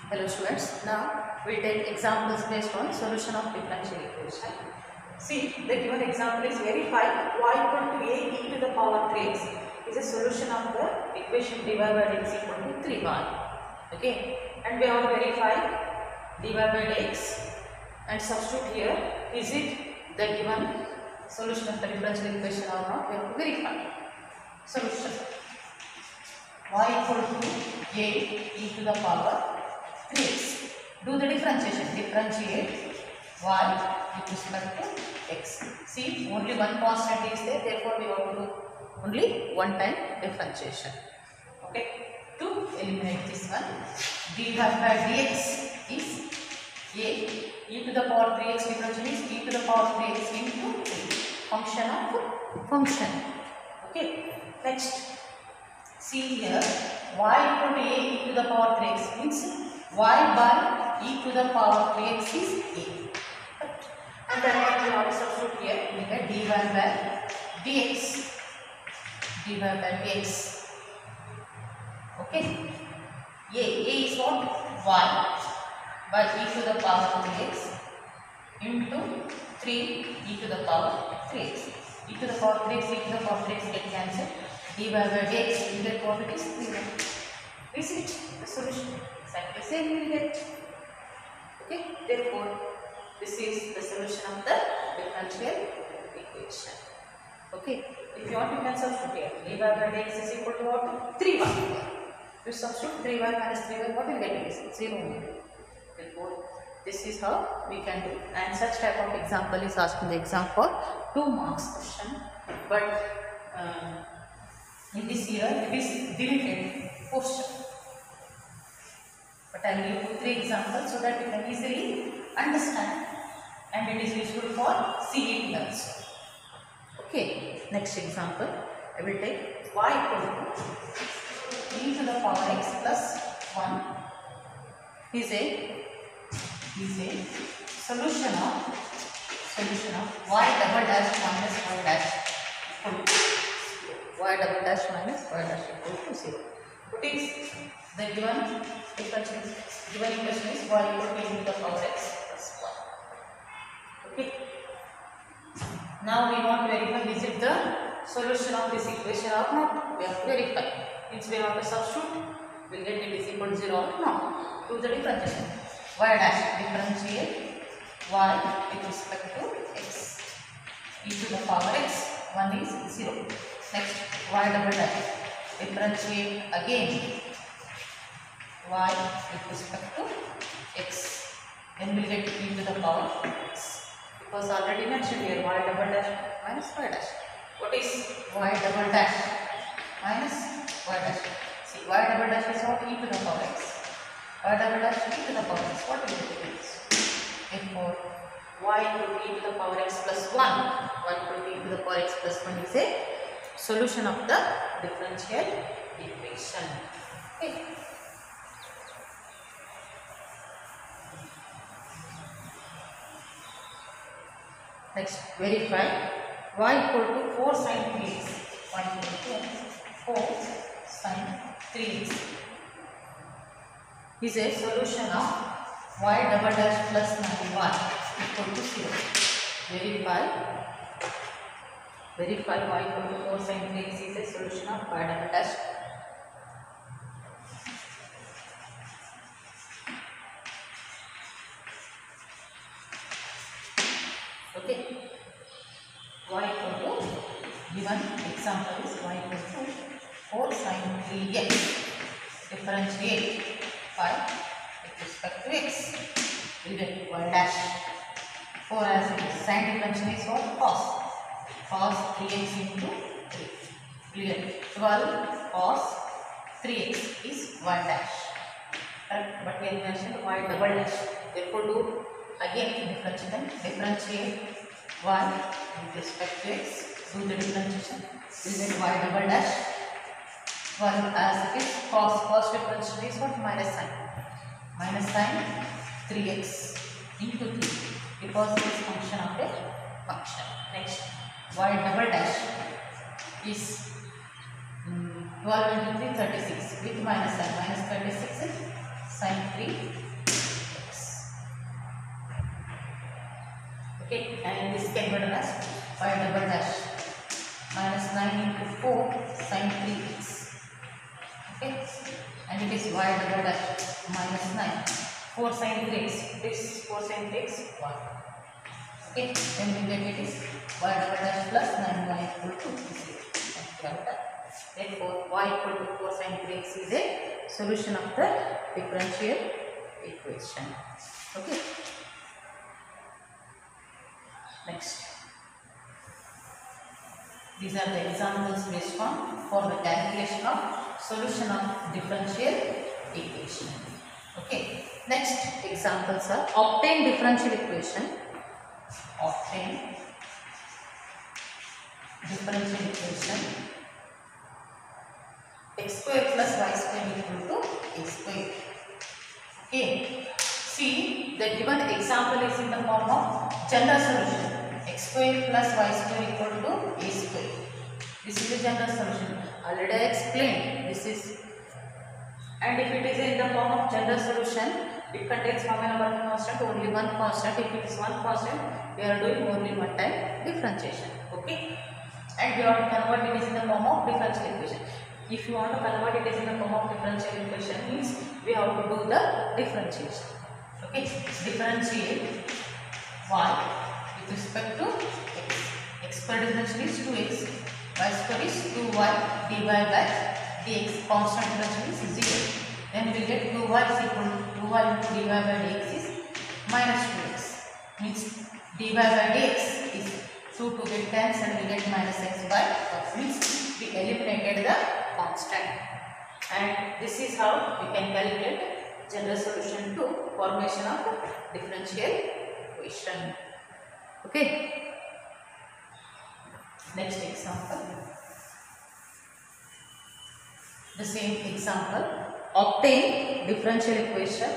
Hello students, now we take examples based on solution of differential equation. See, the given example is verify y equal to a e to the power 3x is a solution of the equation dy by dx equal to 3y. Okay, and we have to verify dy by dx and substitute here, is it the given solution of the differential equation or not? We have to verify. Solution y equal to a e to the power 3x. Do the differentiation. Differentiate y with respect to x. See, only one constant is there. Therefore, we have to do only one time differentiation. Okay. To eliminate this one, d by dx is a e to the power 3x. Differentiation is e to the power 3x into 3. Function of function. Okay. Next. See here, y equal to a e to the power 3x means y by e to the power 3x is a. And then we have to substitute here, we get dy by dx. dy by dx. Okay. A is what? Y by e to the power 3x into 3 e to the power 3x. E to the power 3x, e to the power 3x get cancelled. dy by dx, you get what it is? 3. Is it the solution? Exactly the same you will get. Okay, therefore, this is the solution of the differential equation. Okay, if you want, you can substitute here. dy by dx is equal to what? 3y. You substitute 3y minus 3y, what will get it? 0. Therefore, this is how we can do. And such type of example is asked in the exam for 2 marks question. But in this year, it is deleted question. But I will give 3 examples so that you can easily understand, and it is useful for CET also. Okay, next example, I will take y equal to e to the power x plus 1 is a solution of y double dash minus y dash equal to y double dash minus y dash equal to 0. What is the given equation? Given equation is y equal to e to the power x plus 1. Okay. Now we want to verify is it the solution of this equation or not. We have to verify. Means we have to substitute. We will get it is equal to 0 or not. Do the differentiation. Y dash differentiate y with respect to x. E to the power x. 1 is 0. Next, y double dash differentiate again y with respect to x. Then we will get e to the power x. Because already mentioned here y double dash minus y dash. What is y double dash minus y dash? See, y double dash is what? E to the power x. Y double dash e to the power x. What will it be? Therefore, y equal to e to the power x plus 1. y equal to e to the power x plus 1 is a solution of the differential equation. Okay. Next, verify y equal to 4 sin 3x. y equal to 4 sin 3x is a solution of y double dash plus 9y equal to 0. Verify y equal to 4 sin 3x is a solution of y double dash. Okay. Y equal to, given example is y equal to 4 sin 3x. Differentiate by with respect to x. We get y dash. 4 as it is. Sin differentiation is what? Cos. Cos 3x into 3. We get 12 cos 3x is y dash. Correct? But we have mentioned y double dash. Therefore, do again differentiate y with respect to x. Do the differentiation. We get y double dash. 12 as it is. Cos differentiation is what? Minus sign. Minus sign 3x into 3 because it is function of a function. Next, y double dash is 12 into 3 36 with minus sign. Minus 36 is sin 3x. Okay, and this can be done as y double dash minus 9 into 4 sin 3x. Okay, and it is y double dash minus 9 4 sin 3x. This 4 sin 3x 1. Okay, then we get it is y double dash plus 9y equal to 0. Therefore, y equal to 4 sin 3x is a solution of the differential equation. Okay. Next, these are the examples based on for the calculation of solution of differential equation. Okay. Next examples are obtain differential equation. Obtain differential equation x square plus y square equal to a square. Okay. See, the given example is in the form of general solution. X square plus y square equal to a square. This is the general solution. Already I explained. This is, and if it is in the form of general solution, it contains how many number of constant? Only one constant. If it is one constant, we are doing only one time differentiation. Okay, and we have to convert it is in the form of differential equation. If you want to convert it is in the form of differential equation, means we have to do the differentiation. Okay, differentiate y with respect to x. X square differential is 2x, y square is 2y dy by dx. Constant differential is 0. Then we get 2y is equal to 2y into dy by dx is minus 2x. Means dy by dx is 2 to get cancelled and we get minus x by x. Means we eliminated the constant. And this is how we can calculate general solution to formation of differential equation. Okay. Next example. The same example. Obtain differential equation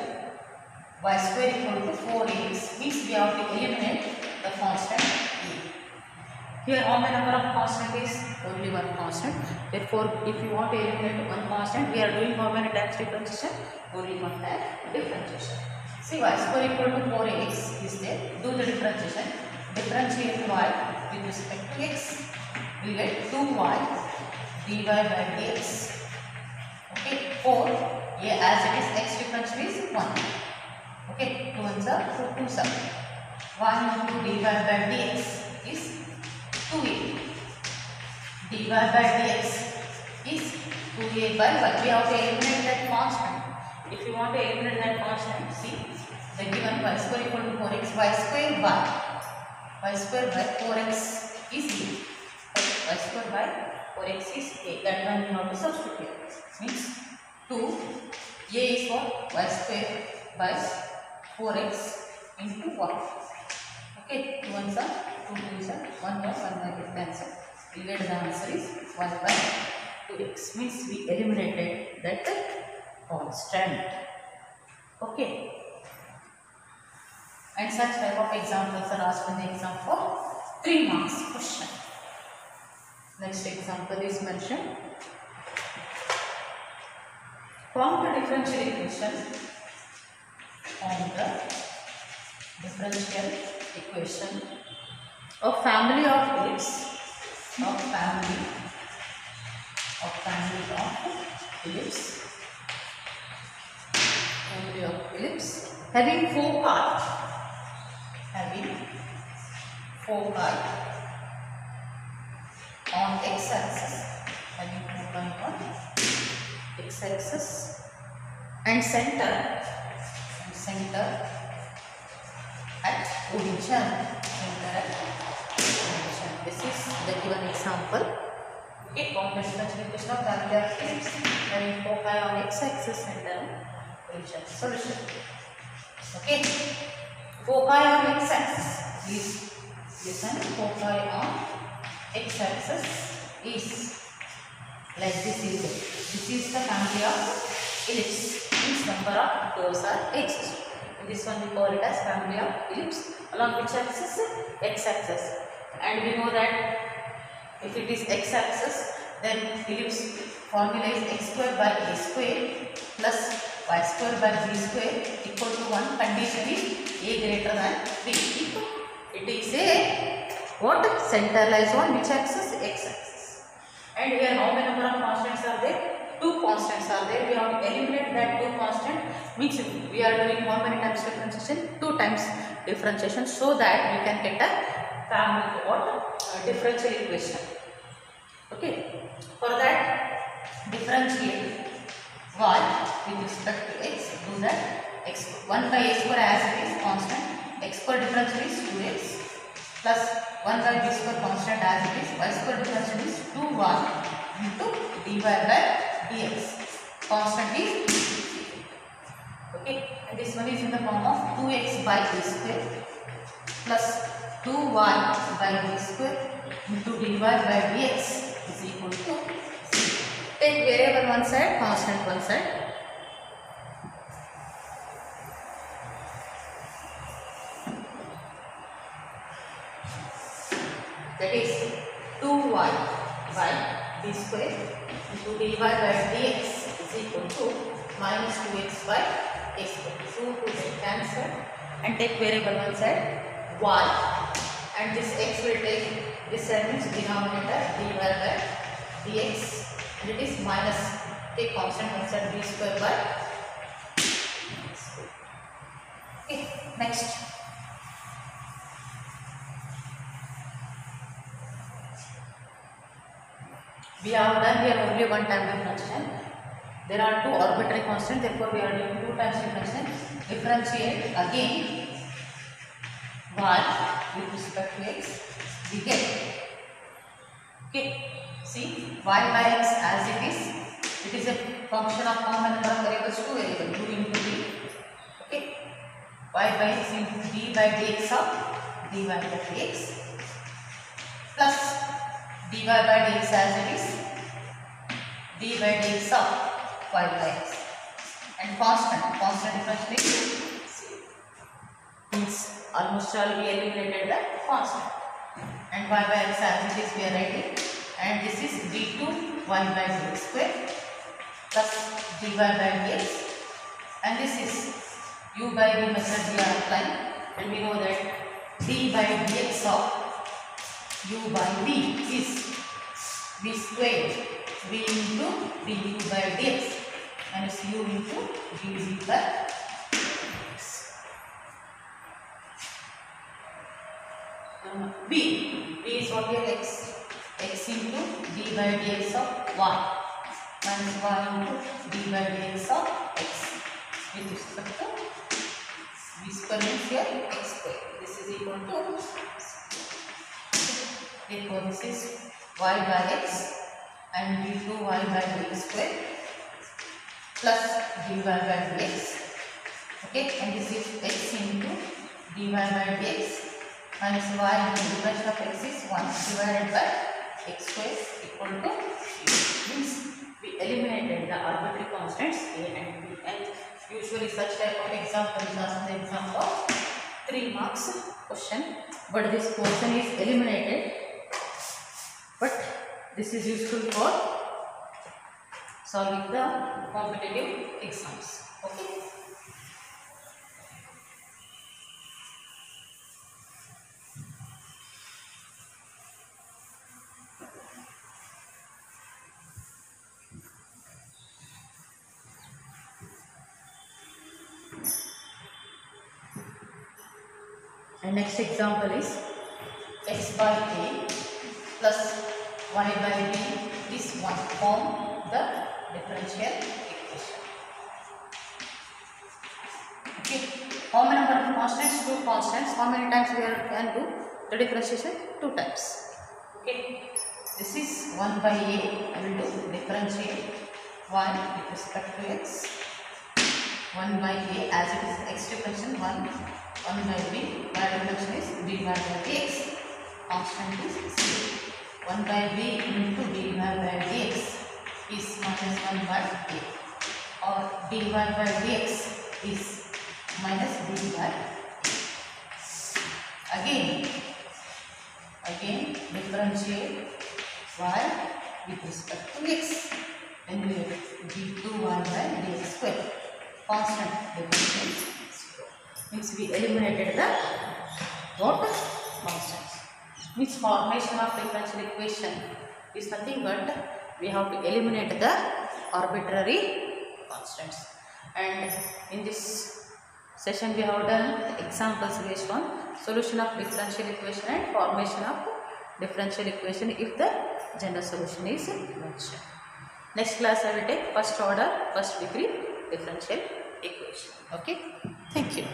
y square equal to 4ax. Means we have to eliminate the constant a. Here how many number of constant is? Only one constant. Therefore, if you want to eliminate one constant, we are doing how many times differentiation? Only one time differentiation. See, y square equal to 4ax is there. Do the differentiation. Differentiate y with respect to x. We get 2y dy by dx. Okay, 4 as it is x differential is 1. Okay, 2 ones are 2 2s are 1 into dy by dx is 2a. dy by dx is 2a by y. We have to eliminate that constant. If you want to eliminate that constant, see the given y square equal to 4x, y square by 4x is a. Y square by 4x is a. That one we have to substitute. Means 2 a is what? Y square by 4x into 1. Okay, 2 ones are 2 2s are 1 by 1 by get cancelled. We get the answer is 1 by 2x. Means we eliminated that constant. Okay. And such type of examples are asked in the exam for 3 marks question. Next example is mentioned. Form the differential equation of family of ellipse having 4 parts. On x-axis, and center at origin. This is the given example. Okay, complex differential equation of family of ellipse having foci on x-axis, center, origin. Solution. Okay, foci on x-axis. Please listen. Foci on x-axis is like this. This is the family of ellipse. This number of curves are exist. In this one we call it as family of ellipse. Along which axis? X-axis. And we know that if it is x-axis, then ellipse formula is x square by a square plus y square by b square equal to 1. Condition is a greater than 3. It is a what? Centralized on which axis? X axis. And here how many number of constants are there? 2 constants are there. We have to eliminate that 2 constant, means we are doing how many times differentiation? 2 times differentiation, so that we can get a family what? Differential equation. Okay. For that, differentiate y with respect to x. Do that. X 1 by a square as it is constant. X square differential is 2x plus 1 by b square constant as it is. Y square differential is 2y into dy by dx. Constant is okay, and this one is in the form of 2x by a square plus 2y by b square into dy by dx is equal to 0. Take variable one side, constant one side. That is 2y by b square into dy by dx is equal to minus 2x by a square. So to get cancelled and take variable one side y, and this x will take this side, means denominator dy by dx, and it is minus, take constant one side b square by square. Okay, next. We have done here only one time differentiation. There are 2 arbitrary constants, therefore we are doing 2 times differentiation. Differentiate again y with respect to x. We get, okay, see, y by x as it is a function of how many number of variables? 2 variables, 2 into d. Okay, y by x into d by dx of dy by dx plus dy by dx as it is d by dx of y by x, and constant differential means almost all we eliminated the constant, and y by x as it is we are writing, and this is d2 y by dx square plus dy by dx, and this is u by v method we are applying, and we know that d by dx of u by v is v square v into du by dx minus u into dv by dx. V is what here? X into d by dx of y minus y into d by dx of x with respect to v square, means here x square. This is equal to, therefore this is y by x and d2 y by dx square plus dy by dx. Okay, and this is x into dy by dx minus y into division of x is 1 divided by x square equal to 0. Means we eliminated the arbitrary constants a and b, and usually such type of example is asked in the exam for 3 marks question, but this portion is eliminated, but this is useful for solving the competitive exams. Okay. And next example is x by a plus y by b is 1. Form the differential equation. Okay. How many number of constants? 2 constants. How many times we can do the differentiation? 2 times. Okay. This is 1 by a. I will do differentiate y with respect to x. 1 by a as it is x differential 1 by b. Y differential is dy by dx. Constant is 0. 1 by b into dy by dx is minus 1 by a, or dy by dx is minus d by a. Again differentiate y with respect to x, then we have d2 y by dx square constant differential 0. Means we eliminated the what? Constants. Means formation of differential equation is nothing but we have to eliminate the arbitrary constants. And in this session we have done examples based on solution of differential equation and formation of differential equation if the general solution is mentioned. Next class I will take first order, first degree differential equation. Okay. Thank you.